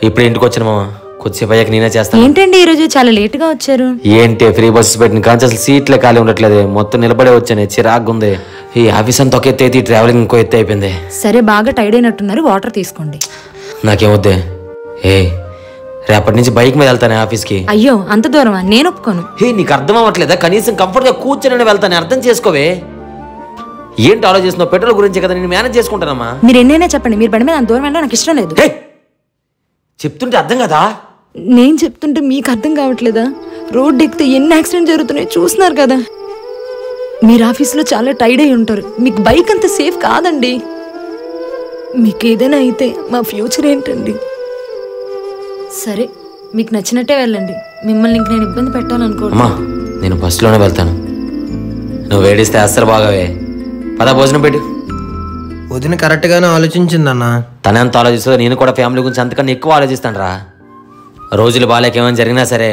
ఇప్పుడు ఇంటికి వచ్చాను మామ, కొద్దిసేపు అయ్యాక నేనే చేస్తాను. ఏంటండి ఈరోజు చాలా లేట్ గా వచ్చారు? ఏంటి ఫ్రీ బస్సెస్ పెట్టిన కానీ అసలు సీట్లే ఖాళీ ఉండట్లేదు, మొత్తం నిలబడే వచ్చాను, చిరాగ్గా ఉంది. ఈ ఆఫీస్ అంతా ఒక ఎత్తి అయితే ట్రావెలింగ్ ఇంకో ఎత్తి అయిపోయింది. సరే బాగా టైర్డ్ అయినట్టున్నారు, వాటర్ తీసుకోండి. నాకేమొద్దే. రేపటి నుంచి బైక్ మీద వెళ్తాను ఆఫీస్కి. అయ్యో అంత దూరమా? నేను ఒప్పుకోను. నీకు అర్థం అవ్వట్లేదా? కనీసం కంఫర్ట్గా కూర్చొని వెళ్తాను, అర్థం చేసుకోవే. ఏంటి ఆలోచిస్తున్నావు? పెట్రోల్ గురించి కదా, నేను మేనేజ్ చేసుకుంటానమ్మా. మీరు ఎన్నైనా చెప్పండి, మీరు బండి మీద అంత దూరం వెళ్ళడం నాకు ఇష్టం లేదు. చెప్తుంటే అర్థం కదా? నేను చెప్తుంటే మీకు అర్థం కావట్లేదా? రోడ్డు ఎక్కితే ఎన్ని యాక్సిడెంట్ జరుగుతున్నాయి చూస్తున్నారు కదా. మీరు ఆఫీస్లో చాలా టైర్డ్ అయి ఉంటారు, మీకు బైక్ అంత సేఫ్ కాదండి. మీకు ఏదైనా అయితే మా ఫ్యూచర్ ఏంటండి? సరే మీకు నచ్చినట్టే వెళ్ళండి, మిమ్మల్ని ఇంక నేను ఇబ్బంది పెట్టాలనుకోండి. అమ్మా నేను బస్సులోనే వెళ్తాను, నువ్వు వేడిస్తే అస్సలు బాగవే. పద భోజనం పెట్టు. వదిన కరెక్ట్ గానే ఆలోచించిందన్నా. తన ఎంత ఆలోచిస్తుందో నేను కూడా ఫ్యామిలీ గురించి అంతకన్నా ఎక్కువ ఆలోచిస్తాను రా. రోజులు బాగాలేక ఏమైనా జరిగినా సరే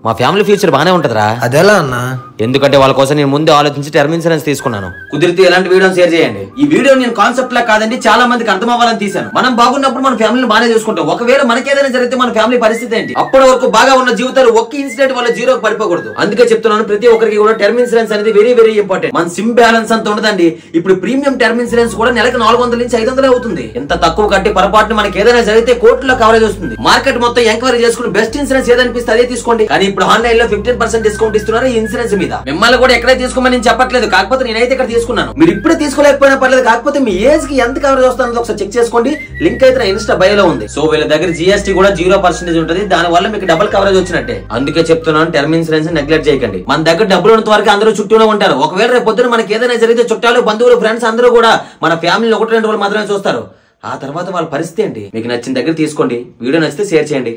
మా ఫ్యామిలీ ఫ్యూచర్ బాగానే ఉంటదిరా. అదేలా అన్నా? ఎందుకంటే వాళ్ళ కోసం నేను ముందే ఆలోచించి టర్మ్ ఇన్సూరెన్స్ తీసుకున్నాను. కుదిరితే ఎలాంటి వీడియో షేర్ చేయండి. ఈ వీడియో నేను కాన్సెప్ట్ లా కాదండి, చాలా మందికి అర్థం అవ్వాలని తీశాను. మనం బాగున్నప్పుడు మన ఫ్యామిలీని బాగానే చూసుకుంటాం, ఒకవేళ మనకేదైనా జరిగితే మన ఫ్యామిలీ పరిస్థితి ఏంటి? అప్పటి వరకు బాగా ఉన్న జీవితాలు ఒక్క ఇన్సిడెంట్ వల్ల జీరోకి పడిపోకూడదు. అందుకే చెప్తున్నాను, ప్రతి ఒక్కరికి కూడా టర్మ్ ఇన్సూరెన్స్ అనేది వెరీ వెరీ ఇంపార్టెంట్. మన సిమ్ బ్యాలెన్స్ అంత ఉండదండి. ఇప్పుడు ప్రీమియం టర్మ్ ఇన్సూరెన్స్ కూడా నెలకు 400 నుంచి 500 అవుతుంది. ఎంత తక్కువ కట్టి పొరపాటున మనకి ఏదైనా జరిగితే కోర్టులో కవరేజ్ వస్తుంది. మార్కెట్ మొత్తం ఎంక్వైరీ చేసుకుని బెస్ట్ ఇన్సూరెన్స్ ఏదనిపిస్తే అదే తీసుకోండి. కానీ ఇప్పుడు ఆన్లైన్ లో 15% డిస్కౌంట్ ఇస్తున్నారు ఈ ఇన్సూరెన్స్ మీద. మిమ్మల్ని కూడా ఎక్కడే తీసుకోమని నేను చెప్పట్లేదు, కాకపోతే నేనైతే ఇక్కడ తీసుకున్నాను. మీరు ఇప్పుడే తీసుకోలేకపోయినా పర్లేదు, కాకపోతే మీ ఏజ్ కి ఎంత కవరేజ్ వస్తుందో ఒకసారి చెక్ చేసుకోండి. లింక్ అయితే నా ఇన్స్టా బయోలో ఉంది. సో వీళ్ళ దగ్గర జిఎస్టీ కూడా 0% ఉంటుంది, దాని వల్ల మీకు డబుల్ కవరేజ్ వచ్చినట్టే. అందుకే చెప్తున్నాను, టర్మ్ ఇన్సూరెన్స్ నెగ్లెక్ట్ చేయకండి. మన దగ్గర డబ్బులు ఉన్నంత వరకు అందరూ చుట్టూనే ఉంటారు. ఒకవేళ రేపు పొద్దున మనకి ఏదైనా జరిగితే చుట్టాలు, బంధువులు, ఫ్రెండ్స్ అందరూ కూడా మన ఫ్యామిలీని 1-2 రోజులు మాత్రమే చూస్తారు. ఆ తర్వాత వాళ్ళ పరిస్థితి ఏంటి? మీకు నచ్చిన దగ్గర తీసుకోండి. వీడియో నచ్చితే షేర్ చేయండి.